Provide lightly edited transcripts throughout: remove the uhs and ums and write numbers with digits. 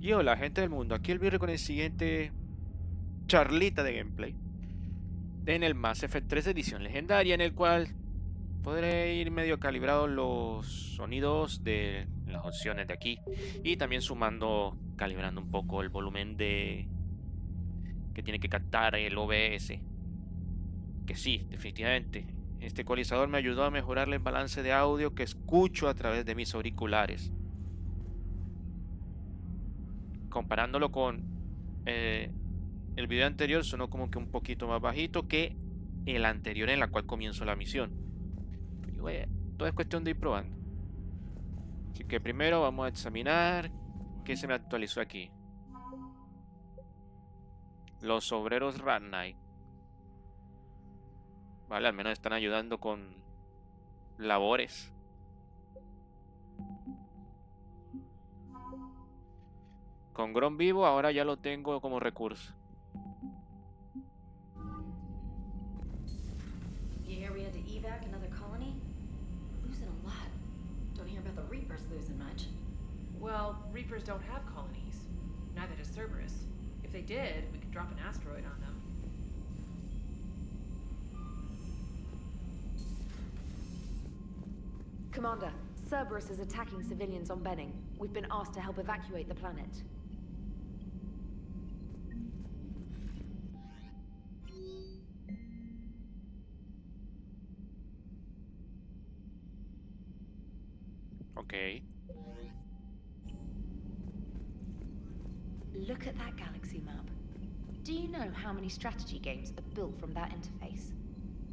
Y hola gente del mundo, aquí el Birri con el siguiente charlita de gameplay en el Mass Effect 3 edición legendaria, en el cual podré ir medio calibrado los sonidos de las opciones de aquí y también calibrando un poco el volumen de que tiene que captar el OBS, que sí, definitivamente este ecualizador me ayudó a mejorar el balance de audio que escucho a través de mis auriculares, comparándolo con eh, el video anterior. Sonó como que un poquito más bajito que el anterior en la cual comienzo la misión. Pero bueno, todo es cuestión de ir probando. Así que primero vamos a examinar qué se me actualizó aquí. Los obreros Rat Knight. Vale, al menos están ayudando con labores. Con Grom vivo ahora ya lo tengo como recurso. You hear we had to evac another colony? Losing a lot. Don't hear about the Reapers losing much. Well, Reapers don't have colonies. Neither does Cerberus. If they did, we could drop an asteroid on them. Commander, Cerberus is attacking civilians on Benning. We've been asked to help evacuate the planet. Ok. Look at that galaxy map. Do you know how many strategy games are built from that interface?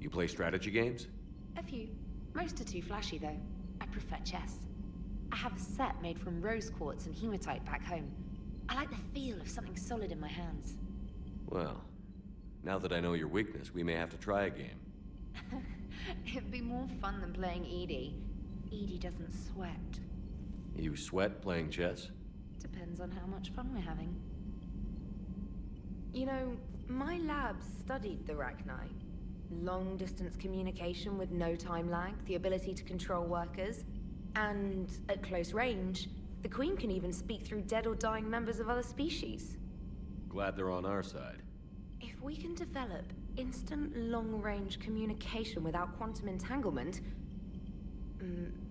You play strategy games? A few. Most are too flashy, though. I prefer chess. I have a set made from rose quartz and hematite back home. I like the feel of something solid in my hands. Well, now that I know your weakness, we may have to try a game. It'd be more fun than playing Edie. Edie doesn't sweat. You sweat playing chess? Depends on how much fun we're having. You know, my lab studied the Rachni. Long-distance communication with no time lag, the ability to control workers, and at close range, the Queen can even speak through dead or dying members of other species. Glad they're on our side. If we can develop instant long-range communication without quantum entanglement,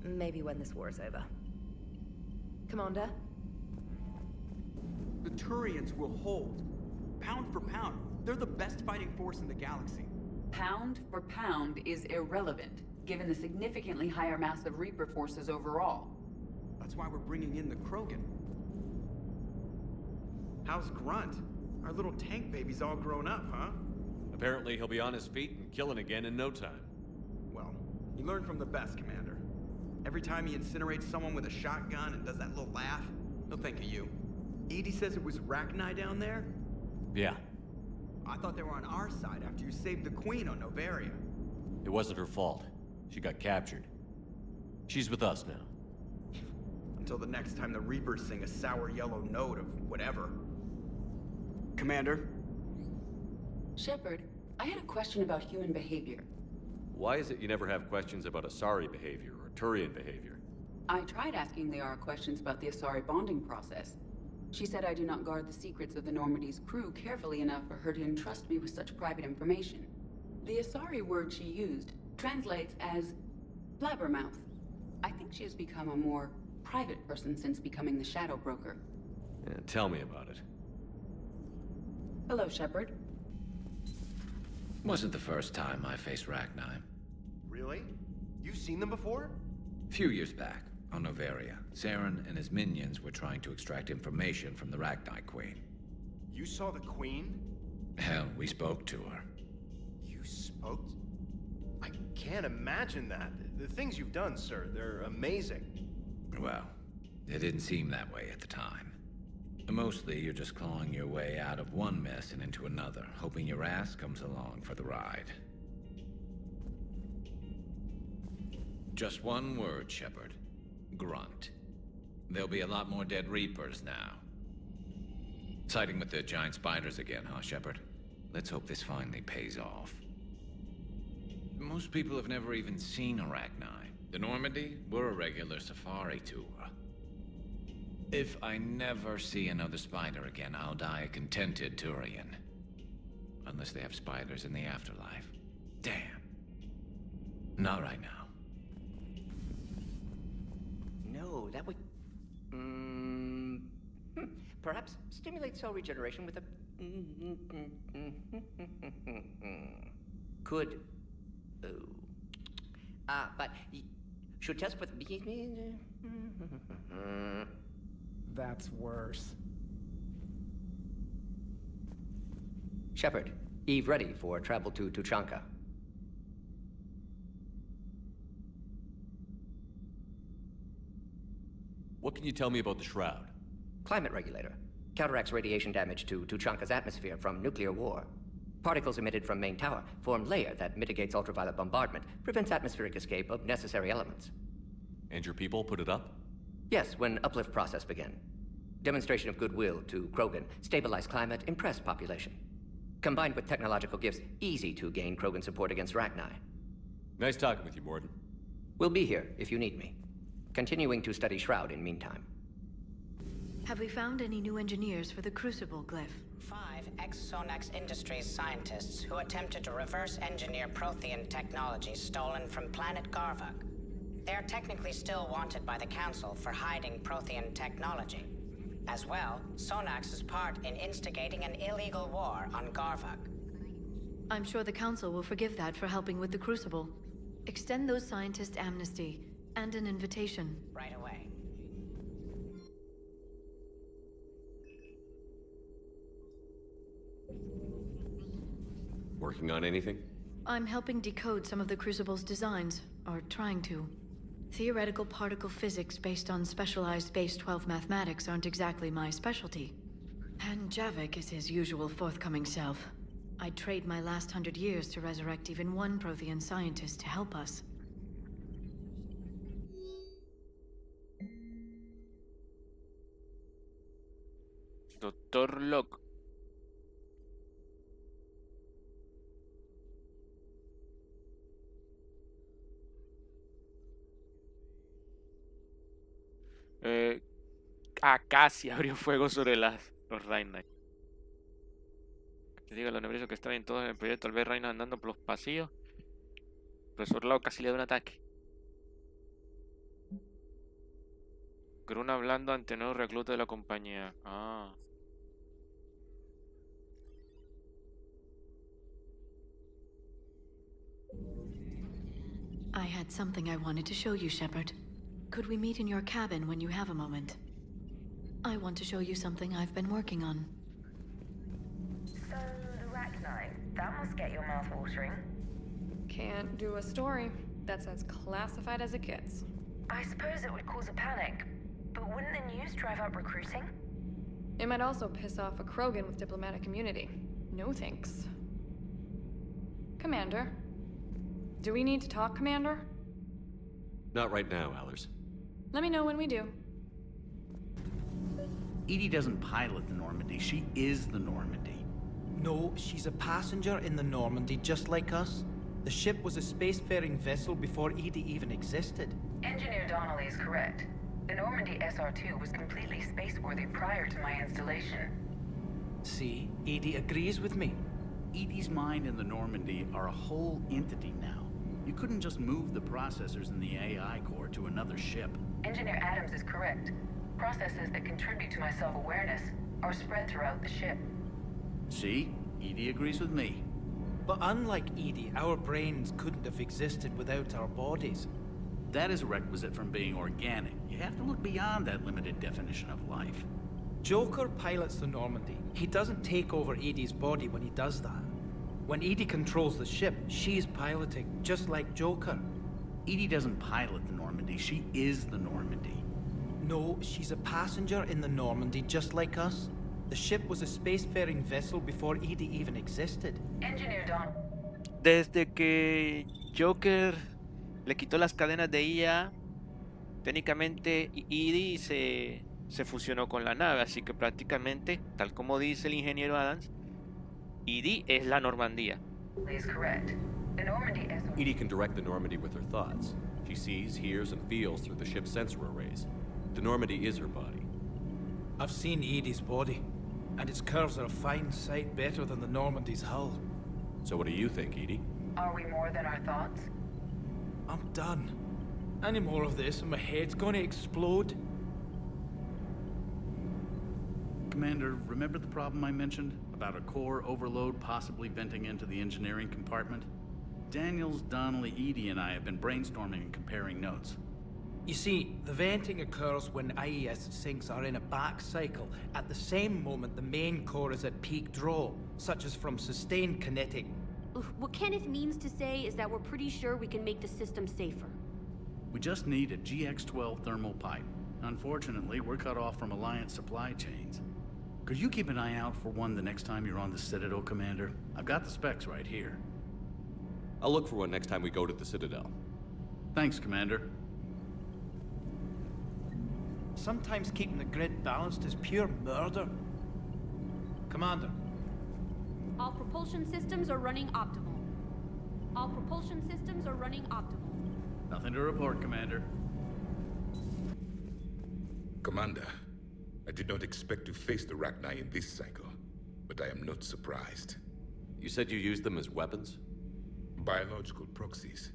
maybe when this war is over. Commander? The Turians will hold. Pound for pound, they're the best fighting force in the galaxy. Pound for pound is irrelevant, given the significantly higher mass of Reaper forces overall. That's why we're bringing in the Krogan. How's Grunt? Our little tank baby's all grown up, huh? Apparently he'll be on his feet and killing again in no time. Well, he learned from the best, Commander. Every time he incinerates someone with a shotgun and does that little laugh, he'll think of you. Edie says it was Rachni down there? Yeah, I thought they were on our side after you saved the Queen on Novaria. it wasn't her fault. She got captured. She's with us now. Until the next time the Reapers sing a sour yellow note of whatever. Commander? Shepard, I had a question about human behavior. Why is it you never have questions about Asari behavior or Turian behavior? I tried asking Liara questions about the Asari bonding process. She said I do not guard the secrets of the Normandy's crew carefully enough for her to entrust me with such private information. The Asari word she used translates as blabbermouth. I think she has become a more private person since becoming the Shadow Broker. Yeah, tell me about it. Hello, Shepard. Wasn't the first time I faced Rachni. Really? You've seen them before? A few years back, on Novaria, Saren and his minions were trying to extract information from the Rachni Queen. You saw the Queen? Hell, we spoke to her. You spoke? I can't imagine that. The things you've done, sir, they're amazing. Well, it didn't seem that way at the time. Mostly, you're just clawing your way out of one mess and into another, hoping your ass comes along for the ride. Just one word, Shepard. Grunt. There'll be a lot more dead Reapers now. Siding with the giant spiders again, huh, Shepard? Let's hope this finally pays off. Most people have never even seen Arachni. The Normandy, we're a regular safari tour. If I never see another spider again, I'll die a contented Turian. Unless they have spiders in the afterlife. Damn. Not right now. No, that would... perhaps stimulate cell regeneration with a... Could... but... Should test with... That's worse. Shepard, Eve ready for travel to Tuchanka. What can you tell me about the Shroud? Climate regulator. Counteracts radiation damage to Tuchanka's atmosphere from nuclear war. Particles emitted from main tower form layer that mitigates ultraviolet bombardment, prevents atmospheric escape of necessary elements. And your people put it up? Yes, when uplift process began. Demonstration of goodwill to Krogan, stabilize climate, impress population. Combined with technological gifts, easy to gain Krogan support against Rachni. Nice talking with you, Morden. We'll be here if you need me. Continuing to study Shroud in meantime. Have we found any new engineers for the Crucible glyph? 5 ex-Sonax Industries scientists who attempted to reverse engineer Prothean technology stolen from planet Garvuk. They are technically still wanted by the Council for hiding Prothean technology. As well, Sonax's part in instigating an illegal war on Garvuk. I'm sure the Council will forgive that for helping with the Crucible. Extend those scientists amnesty and an invitation. Right away. Working on anything? I'm helping decode some of the Crucible's designs, or trying to. Theoretical particle physics based on specialized base 12 mathematics aren't exactly my specialty. And Javik is his usual forthcoming self. I'd trade my last 100 years to resurrect even one Prothean scientist to help us. Doctor Locke. Casi abrió fuego sobre los Rhine. Te digo, los nebresos que están en todo el proyecto al ver Rhine andando por los pasillos. El profesor Lau casi le da un ataque. Grun hablando ante nuevos reclutas de la compañía. Ah. I had something I wanted to show you, Shepard. Could we meet in your cabin when you have a moment? I want to show you something I've been working on. So, Rachni, that must get your mouth watering. Can't do a story. That's as classified as it gets. I suppose it would cause a panic, but wouldn't the news drive up recruiting? It might also piss off a Krogan with diplomatic immunity. No thanks. Commander. Do we need to talk, Commander? Not right now, Allers. Let me know when we do. EDI doesn't pilot the Normandy, she is the Normandy. No, she's a passenger in the Normandy, just like us. The ship was a spacefaring vessel before EDI even existed. Engineer Donnelly is correct. The Normandy SR-2 was completely spaceworthy prior to my installation. See, EDI agrees with me. EDI's mind and the Normandy are a whole entity now. You couldn't just move the processors in the AI core to another ship. Engineer Adams is correct. Processes that contribute to my self-awareness are spread throughout the ship. See? EDI agrees with me. But unlike EDI, our brains couldn't have existed without our bodies. That is a requisite from being organic. You have to look beyond that limited definition of life. Joker pilots the Normandy. He doesn't take over EDI's body when he does that. When EDI controls the ship, she's piloting, just like Joker. EDI doesn't pilot the Normandy, she is the Normandy. No, she's a passenger in the Normandy, just like us. The ship was a spacefaring vessel before EDI even existed. Engineer Don. Desde que Joker le quitó las cadenas de IA, técnicamente EDI se fusionó con la nave, así que prácticamente, tal como dice el ingeniero Adams, EDI es la Normandía. EDI can direct the Normandy with her thoughts. She sees, hears, and feels through the ship's sensor arrays. The Normandy is her body. I've seen Edie's body, and its curves are a fine sight better than the Normandy's hull. So what do you think, Edie? Are we more than our thoughts? I'm done. Any more of this and my head's gonna explode. Commander, remember the problem I mentioned? About a core overload possibly venting into the engineering compartment? Daniels, Donnelly, Edie, and I have been brainstorming and comparing notes. You see, the venting occurs when IES sinks are in a back cycle at the same moment the main core is at peak draw, such as from sustained kinetic. What Kenneth means to say is that we're pretty sure we can make the system safer. We just need a GX-12 thermal pipe. Unfortunately, we're cut off from Alliance supply chains. Could you keep an eye out for one the next time you're on the Citadel, Commander? I've got the specs right here. I'll look for one next time we go to the Citadel. Thanks, Commander. Sometimes keeping the grid balanced is pure murder. Commander. All propulsion systems are running optimal. All propulsion systems are running optimal. Nothing to report, Commander. Commander, I did not expect to face the Rachni in this cycle, but I am not surprised. You said you used them as weapons? Biological proxies.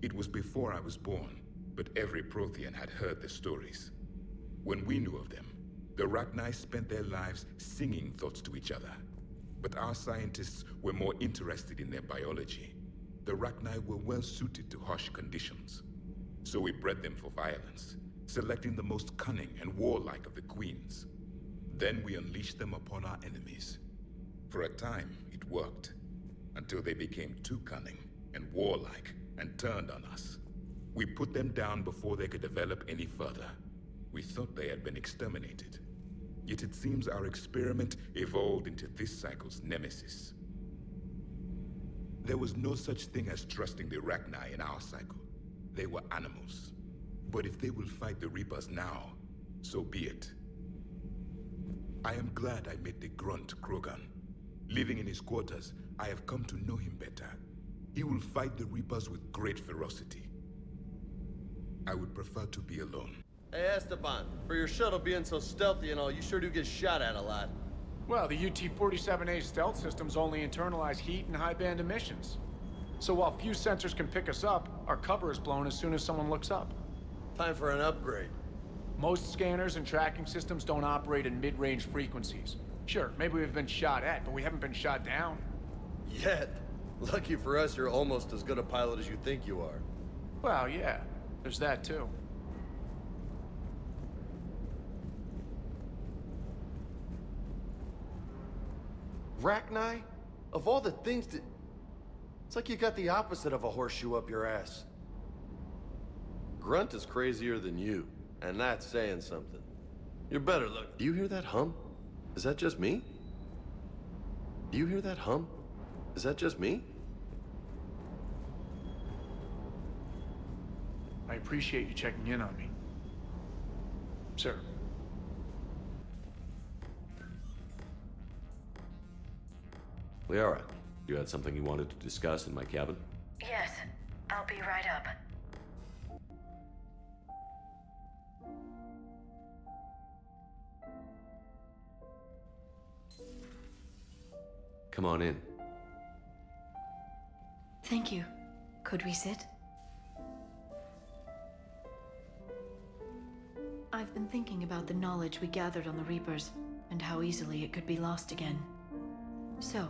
It was before I was born, but every Prothean had heard the stories. When we knew of them, the Rachni spent their lives singing thoughts to each other. But our scientists were more interested in their biology. The Rachni were well suited to harsh conditions. So we bred them for violence, selecting the most cunning and warlike of the queens. Then we unleashed them upon our enemies. For a time, it worked, until they became too cunning and warlike and turned on us. We put them down before they could develop any further. We thought they had been exterminated. Yet it seems our experiment evolved into this cycle's nemesis. There was no such thing as trusting the Rachni in our cycle. They were animals. But if they will fight the Reapers now, so be it. I am glad I met the grunt Krogan. Living in his quarters, I have come to know him better. He will fight the Reapers with great ferocity. I would prefer to be alone. Hey, Esteban, for your shuttle being so stealthy and all, you sure do get shot at a lot. Well, the UT-47A stealth systems only internalize heat and high-band emissions. So while few sensors can pick us up, our cover is blown as soon as someone looks up. Time for an upgrade. Most scanners and tracking systems don't operate in mid-range frequencies. Sure, maybe we've been shot at, but we haven't been shot down. Yet. Lucky for us, you're almost as good a pilot as you think you are. Well, yeah, there's that too. Rachni? Of all the things that... It's like you got the opposite of a horseshoe up your ass. Grunt is crazier than you, and that's saying something. You're better look. Do you hear that hum? Is that just me? Do you hear that hum? Is that just me? I appreciate you checking in on me. Sir. Liara, you had something you wanted to discuss in my cabin? Yes, I'll be right up. Come on in. Thank you. Could we sit? I've been thinking about the knowledge we gathered on the Reapers, and how easily it could be lost again. So,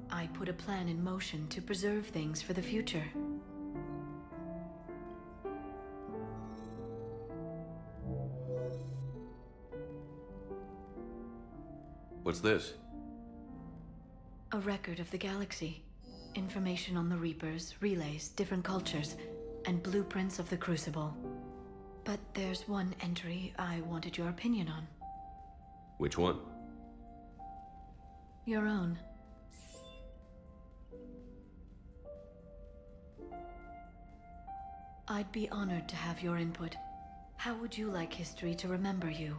I put a plan in motion to preserve things for the future. What's this? A record of the galaxy. Information on the Reapers, relays, different cultures, and blueprints of the Crucible. But there's one entry I wanted your opinion on. Which one? Your own. I'd be honored to have your input. How would you like history to remember you?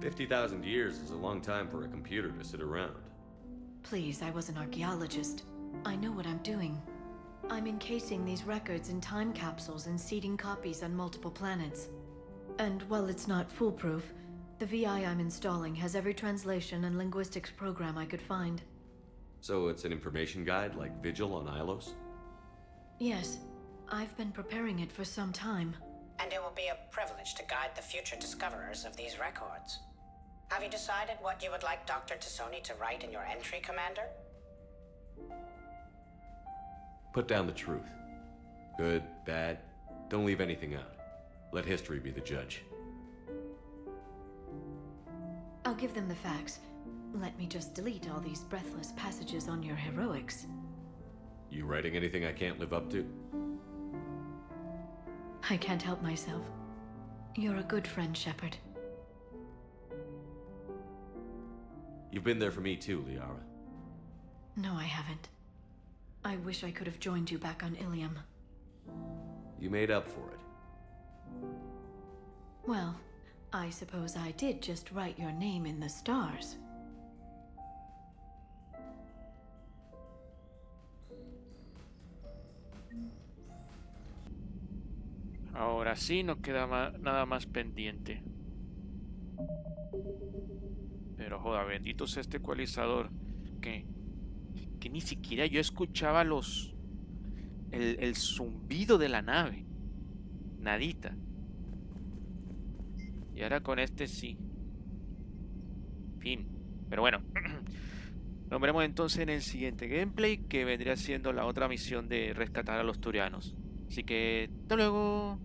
$50,000 years is a long time for a computer to sit around. Please, I was an archaeologist. I know what I'm doing. I'm encasing these records in time capsules and seeding copies on multiple planets. And while it's not foolproof, the VI I'm installing has every translation and linguistics program I could find. So it's an information guide like Vigil on Ilos? Yes, I've been preparing it for some time. And it will be a privilege to guide the future discoverers of these records. Have you decided what you would like Dr. Tassoni to write in your entry, Commander? Put down the truth. Good, bad, don't leave anything out. Let history be the judge. I'll give them the facts. Let me just delete all these breathless passages on your heroics. You writing anything I can't live up to? I can't help myself. You're a good friend, Shepard. You've been there for me too, Liara. No, I haven't. I wish I could have joined you back on Ilium. You made up for it. Well, I suppose I did just write your name in the stars. Ahora sí, no queda nada más pendiente. Pero joda, bendito sea este ecualizador. Que ni siquiera yo escuchaba el zumbido de la nave. Nadita. Y ahora con este sí. Fin. Pero bueno. Nos veremos entonces en el siguiente gameplay, que vendría siendo la otra misión de rescatar a los turianos. Así que, hasta luego.